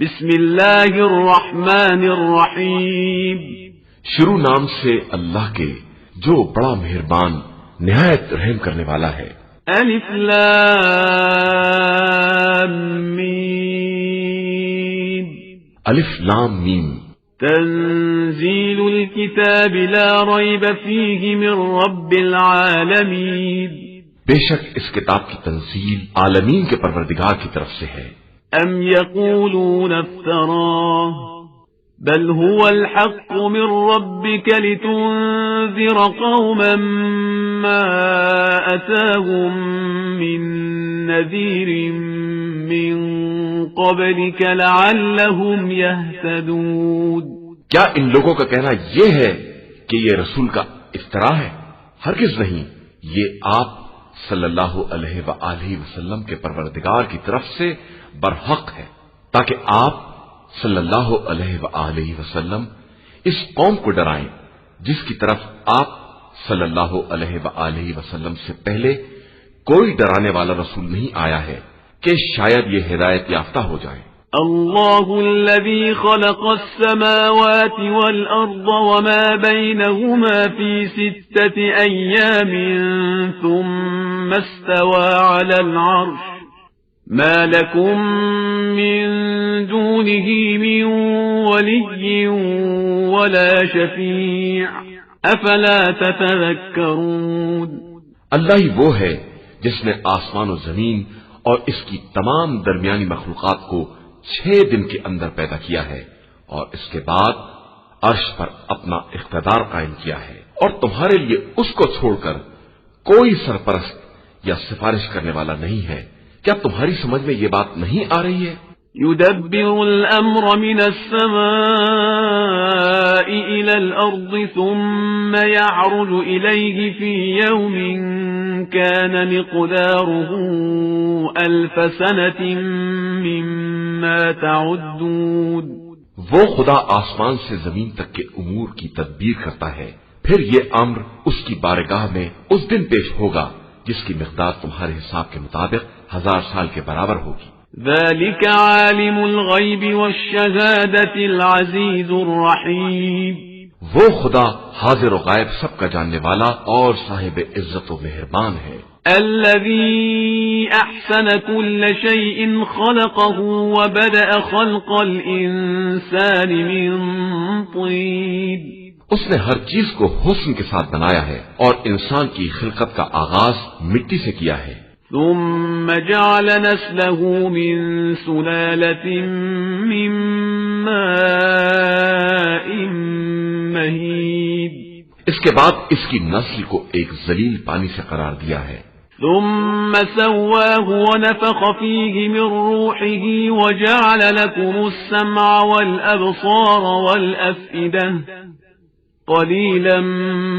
بسم اللہ الرحمن الرحیم، شروع نام سے اللہ کے جو بڑا مہربان نہایت رحم کرنے والا ہے۔ الف لام میم، الف لام میم، تنزیل الكتاب لا ریب فیہ من رب العالمین، بے شک اس کتاب کی تنزیل عالمین کے پروردگار کی طرف سے ہے۔ ام یقولون افتراه بل هو الحق من ربك لتنذر قوما ما أتاهم من نذير من قبلك لعلهم يهتدون۔ کیا ان لوگوں کا کہنا یہ ہے کہ یہ رسول کا افتراء ہے؟ ہرگز نہیں، یہ آپ صلی اللہ علیہ وآلہ وسلم کے پروردگار کی طرف سے برحق ہے، تاکہ آپ صلی اللہ علیہ وآلہ وسلم اس قوم کو ڈرائیں جس کی طرف آپ صلی اللہ علیہ وآلہ وسلم سے پہلے کوئی ڈرانے والا رسول نہیں آیا ہے کہ شاید یہ ہدایت یافتہ ہو جائیں۔ اللہ الذي خلق السماوات والأرض وما بينهما في 6 أيام ثم استوى على العرش ما لكم من دونه من ولي ولا شفيع أفلا تتذكرون۔ اللہ ہی وہ ہے جس نے آسمان و زمین اور اس کی تمام درمیانی مخلوقات کو 6 دن کے اندر پیدا کیا ہے اور اس کے بعد عرش پر اپنا اقتدار قائم کیا ہے، اور تمہارے لیے اس کو چھوڑ کر کوئی سرپرست یا سفارش کرنے والا نہیں ہے۔ کیا تمہاری سمجھ میں یہ بات نہیں آ رہی ہے؟ يدبر الأمر من السماء إلى الأرض ثم يعرج إليه في يوم كان مقداره 1000 سنة مما تعدون۔ وہ خدا آسمان سے زمین تک کے امور کی تدبیر کرتا ہے، پھر یہ امر اس کی بارگاہ میں اس دن پیش ہوگا جس کی مقدار تمہارے حساب کے مطابق 1000 سال کے برابر ہوگی۔ ذلك عالم الغیب والشہادة العزیز الرحیم، وہ خدا حاضر و غائب سب کا جاننے والا اور صاحب عزت و مہربان ہے۔ الذي احسن كل شيء خلقه وبدأ خلق الانسان من طين، اس نے ہر چیز کو حسن کے ساتھ بنایا ہے اور انسان کی خلقت کا آغاز مٹی سے کیا ہے۔ ثم جعل نسله من سلالة من ماء مهين، اس کے بعد اس کی نسل کو ایک ذلیل پانی سے قرار دیا ہے۔ ثم سواه ونفخ فيه من روحه وجعل لكم السمع والأبصار والأفئدة قليلا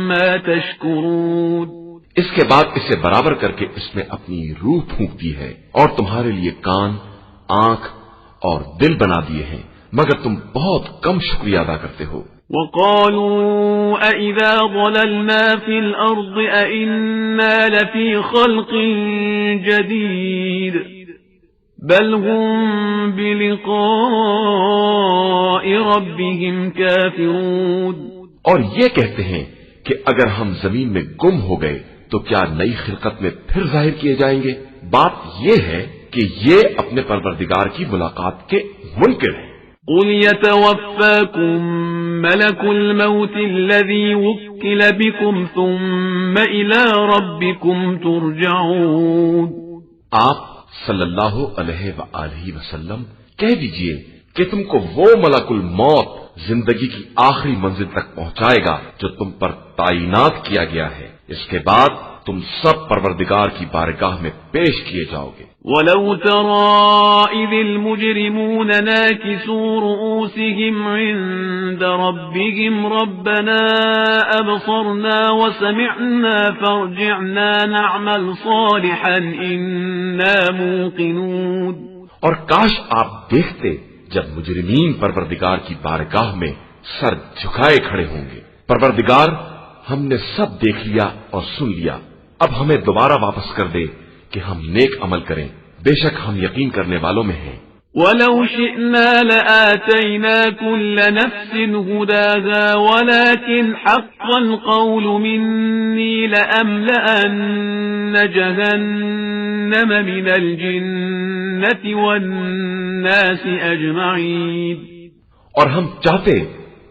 ما تشكرون۔ اس کے بعد اسے برابر کر کے اس میں اپنی روح پھونک دی ہے اور تمہارے لیے کان، آنکھ اور دل بنا دیے ہیں، مگر تم بہت کم شکریہ ادا کرتے ہو۔ وقالوا أَإِذَا ضَلَلْنَا فِي الْأَرْضِ أَإِنَّا لَفِي خَلْقٍ جَدِيدٍ بَلْ هُمْ بِلِقَاءِ رَبِّهِمْ كَافِرُونَ۔ اور یہ کہتے ہیں کہ اگر ہم زمین میں گم ہو گئے تو کیا نئی خلقت میں پھر ظاہر کیے جائیں گے؟ بات یہ ہے کہ یہ اپنے پروردگار کی ملاقات کے منکر ہیں۔ قُلْ يَتَوَفَّاكُمْ مَلَكُ الْمَوْتِ الَّذِي وُكِّلَ بِكُمْ ثُمَّ إِلَى رَبِّكُمْ تُرْجَعُونَ۔ آپ صلی اللہ علیہ وآلہ وسلم کہہ دیجئے کہ تم کو وہ ملک الموت زندگی کی آخری منزل تک پہنچائے گا جو تم پر تعینات کیا گیا ہے، اس کے بعد تم سب پروردگار کی بارگاہ میں پیش کیے جاؤ گے۔ وَلَوْ تَرَى إِذِ الْمُجْرِمُونَ نَاكِسُو رُؤُوسِهِمْ عِندَ رَبِّهِمْ رَبَّنَا أَبْصَرْنَا وَسَمِعْنَا فَارْجِعْنَا نَعْمَلْ صَالِحًا إِنَّا مُوقِنُونَ۔ اور کاش آپ دیکھتے جب مجرمین پروردگار کی بارگاہ میں سر جھکائے کھڑے ہوں گے، پروردگار ہم نے سب دیکھ لیا اور سن لیا، اب ہمیں دوبارہ واپس کر دے کہ ہم نیک عمل کریں، بے شک ہم یقین کرنے والوں میں ہیں۔ وَلَوْ شِئْنَا لَآتَيْنَا كُلَّ نَفْسٍ هُدَاهَا وَلَكِنْ حَقَّ الْقَوْلُ مِنِّي لَأَمْلَأَنَّ جَهَنَّمَ مِنَ الْجِنَّةِ وَالنَّاسِ أَجْمَعِينَ۔ اور ہم چاہتے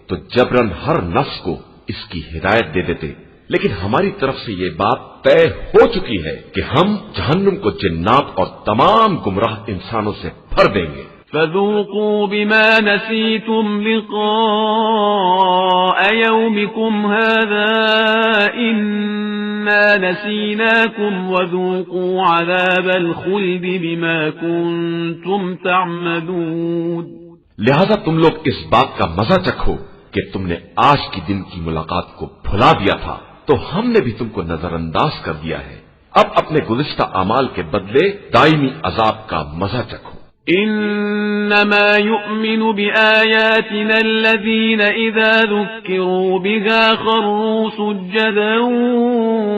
تو جبرن ہر نفس کو اس کی ہدایت دے دیتے، لیکن ہماری طرف سے یہ بات طے ہو چکی ہے کہ ہم جہنم کو جنات اور تمام گمراہ انسانوں سے بھر دیں گے۔ فَذُوقُوا بِمَا نَسِيتُمْ لِقَاءَ يَوْمِكُمْ هَذَا إِنَّا نَسِينَاكُمْ وَذُوقُوا عَذَابَ الْخُلْدِ بِمَا كُنتُمْ تَعْمَلُونَ۔ لہذا تم لوگ اس بات کا مزہ چکھو کہ تم نے آج کی دن کی ملاقات کو بھلا دیا تھا، تو ہم نے بھی تم کو نظر انداز کر دیا ہے۔ اب اپنے گزشتہ اعمال کے بدلے دائمی عذاب کا مزہ چکھو۔ انما يؤمن بآياتنا الذين اذا ذكروا بها خروا سجدا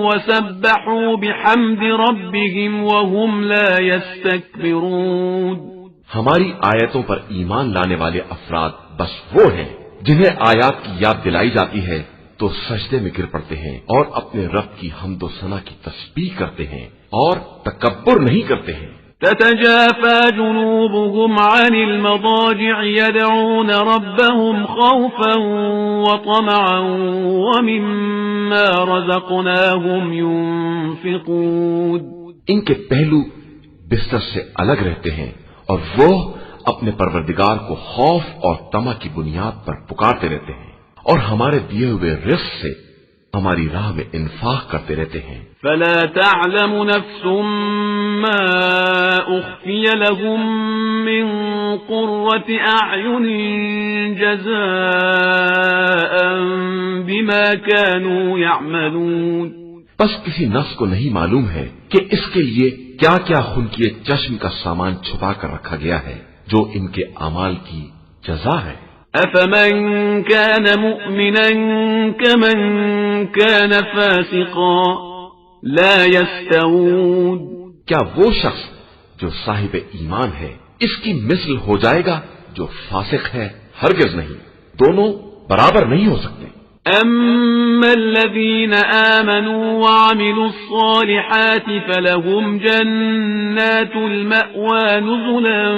وسبحوا بحمد ربهم وهم لا يستكبرون۔ ہماری آیتوں پر ایمان لانے والے افراد بس وہ ہیں جنہیں آیات کی یاد دلائی جاتی ہے تو سجدے میں گر پڑتے ہیں اور اپنے رب کی حمد و ثنا کی تسبیح کرتے ہیں اور تکبر نہیں کرتے ہیں۔ تتجافى جنوبهم عن المضاجع يدعون ربهم خوفا وطمعا ومما رزقناهم ينفقون۔ ان کے پہلو بستر سے الگ رہتے ہیں اور وہ اپنے پروردگار کو خوف اور طمع کی بنیاد پر پکارتے رہتے ہیں اور ہمارے دیے ہوئے رزق سے ہماری راہ میں انفاق کرتے رہتے ہیں۔ فلا تعلم نفس ما اخفي لهم من قرة اعين جزاء بما كانوا يعملون۔ بس کسی نفس کو نہیں معلوم ہے کہ اس کے لیے کیا کیا خنکیے چشم کا سامان چھپا کر رکھا گیا ہے جو ان کے اعمال کی جزا ہے۔ افمن كان مؤمنا كمن كان فاسقا لا يستوون۔ کیا وہ شخص جو صاحب ایمان ہے اس کی مثل ہو جائے گا جو فاسق ہے؟ ہرگز نہیں، دونوں برابر نہیں ہو سکتے۔ أما الذين آمنوا وعملوا الصالحات فلهم جنات المأوى نزلا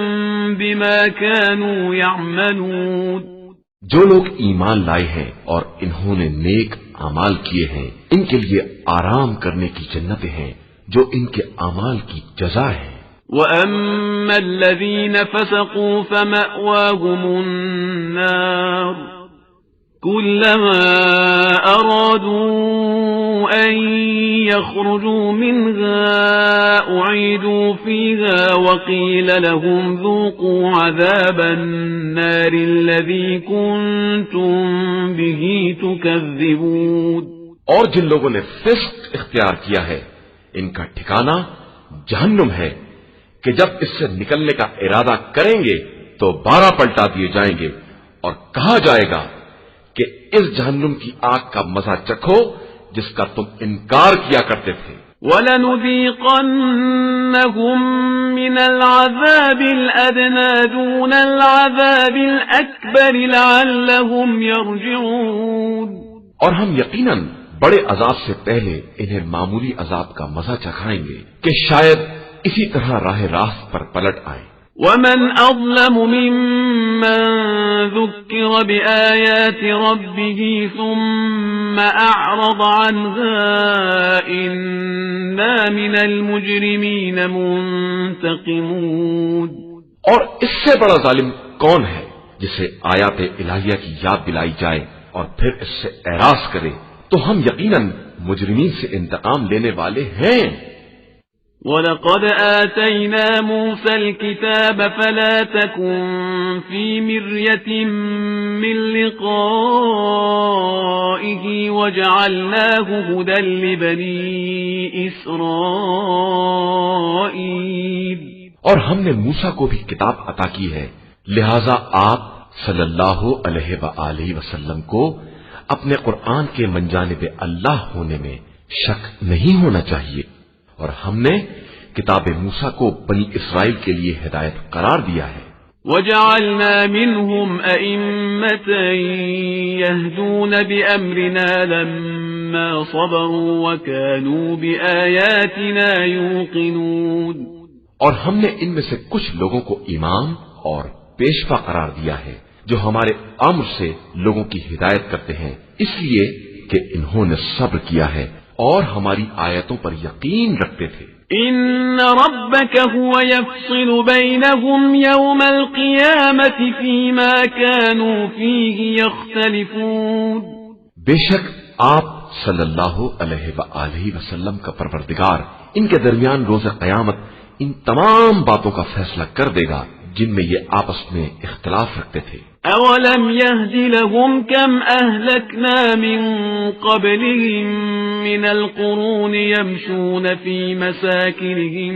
بما كانوا يعملون۔ جو لوگ ایمان لائے ہیں اور انہوں نے نیک اعمال کیے ہیں ان کے لیے آرام کرنے کی جنتیں ہیں جو ان کے اعمال کی جزا ہے۔ وأما الذين فسقوا فمأواهم النار كلما أرادوا أن يخرجوا منها أعيدوا فيها وقيل لهم ذوقوا عذاب النار الذي كنتم به تكذبون۔ اور جن لوگوں نے فسق اختیار کیا ہے ان کا ٹھکانہ جہنم ہے کہ جب اس سے نکلنے کا ارادہ کریں گے تو 12 پلٹا دیے جائیں گے اور کہا جائے گا کہ اس جہنم کی آگ کا مزہ چکھو جس کا تم انکار کیا کرتے تھے۔ وَلَنُذِيقَنَّهُم مِّنَ الْعَذَابِ الْأَدْنَىٰ دُونَ الْعَذَابِ الْأَكْبَرِ لَعَلَّهُمْ يَرْجِعُونَ۔ اور ہم یقیناً بڑے عذاب سے پہلے انہیں معمولی عذاب کا مزہ چکھائیں گے کہ شاید اسی طرح راہ راست پر پلٹ آئیں۔ وَمَنْ أَظْلَمُ مِمَّنْ ذُكِّرَ بِآيَاتِ رَبِّهِ ثُمَّ أَعْرَضَ عَنْهَا إِنَّا مِنَ الْمُجْرِمِينَ مُنْتَقِمُونَ۔ اور اس سے بڑا ظالم کون ہے جسے آیات الہیہ کی یاد دلائی جائے اور پھر اس سے اعراض کرے؟ تو ہم یقیناً مجرمین سے انتقام لینے والے ہیں۔ وَلَقَدْ آتَيْنَا مُوسَى الْكِتَابَ فَلَا تَكُنْ فِي مِرْيَةٍ مِّن لِقَائِهِ وَجَعَلْنَاهُ هُدًى لِبَنِي إِسْرَائِيلَ۔ اور ہم نے موسیٰ کو بھی کتاب عطا کی ہے، لہذا آپ صلی اللہ علیہ وآلہ وسلم کو اپنے قرآن کے منجانب اللہ ہونے میں شک نہیں ہونا چاہیے۔ اور ہم نے کتاب موسیٰ کو بنی اسرائیل کے لیے ہدایت قرار دیا ہے۔ وجعلنا منهم أئمة يهدون بأمرنا لما صبروا وكانوا بآياتنا يوقنون، اور ہم نے ان میں سے کچھ لوگوں کو امام اور پیشوا قرار دیا ہے جو ہمارے امر سے لوگوں کی ہدایت کرتے ہیں، اس لیے کہ انہوں نے صبر کیا ہے اور ہماری آیتوں پر یقین رکھتے تھے۔ إن ربك هو يفصل بينهم يوم القيامة فيما كانوا فيه يختلفون، بے شک آپ صلی اللہ علیہ وآلہ وسلم کا پروردگار ان کے درمیان روز قیامت ان تمام باتوں کا فیصلہ کر دے گا جن میں یہ آپس میں اختلاف رکھتے تھے۔ أولم يهد لهم كم أهلكنا من قبلهم من القرون يمشون في مساكنهم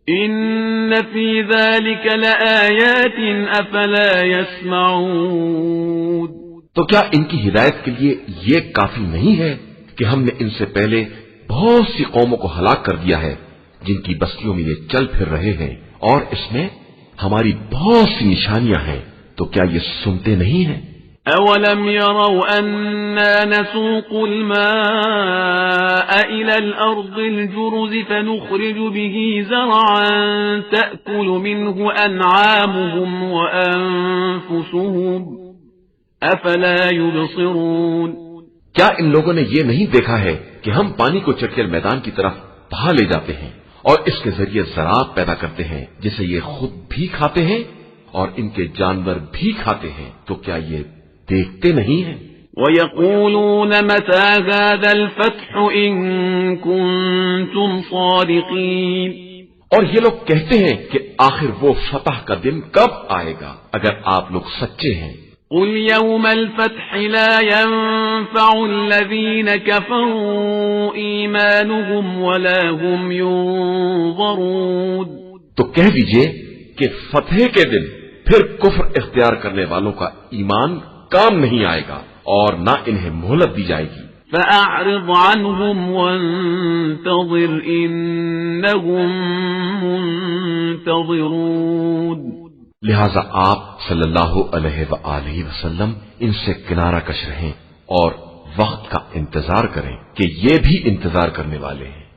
إن في ذلك لآيات أفلا يسمعون، تو کیا ان کی ہدایت کے لیے یہ کافی نہیں ہے کہ ہم نے ان سے پہلے بہت سی قوموں کو ہلاک کر دیا ہے جن کی بستیوں میں یہ چل پھر رہے ہیں، اور اس میں ہماری بہت سی نشانیاں ہیں، تو کیا یہ سنتے نہیں ہیں؟ أولم يروا أنا نسوق الماء إلى الأرض الجرز فنخرج به زرعا تأكل منه أنعامهم وأنفسهم أفلا يبصرون، کیا ان لوگوں نے یہ نہیں دیکھا ہے کہ ہم پانی کو چٹکل میدان کی طرف بہا لے جاتے ہیں اور اس کے ذریعے زراعت پیدا کرتے ہیں جسے یہ خود بھی کھاتے ہیں اور ان کے جانور بھی کھاتے ہیں، تو کیا یہ دیکھتے نہیں ہیں؟ وَيَقُولُونَ مَتَى هَذَا الْفَتْحُ إِن كُنتُمْ صَادِقِينَ، اور یہ لوگ کہتے ہیں کہ آخر وہ فتح کا دن کب آئے گا اگر آپ لوگ سچے ہیں۔ قُلْ يَوْمَ الْفَتْحِ لَا يَنفَعُ الَّذِينَ كَفَرُوا إِيمَانُهُمْ وَلَا هُمْ يُنظَرُونَ، تو کہہ دیجئے کہ فتح کے دن پھر کفر اختیار کرنے والوں کا ایمان کام نہیں آئے گا اور نہ انہیں مہلت دی جائے گی۔ فَأَعْرِضْ عَنْهُمْ وَانتَظِرْ إِنَّهُمْ مُنتَظِرُونَ، لہذا آپ صلی اللہ علیہ وآلہ وسلم ان سے کنارہ کش رہیں اور وقت کا انتظار کریں کہ یہ بھی انتظار کرنے والے ہیں۔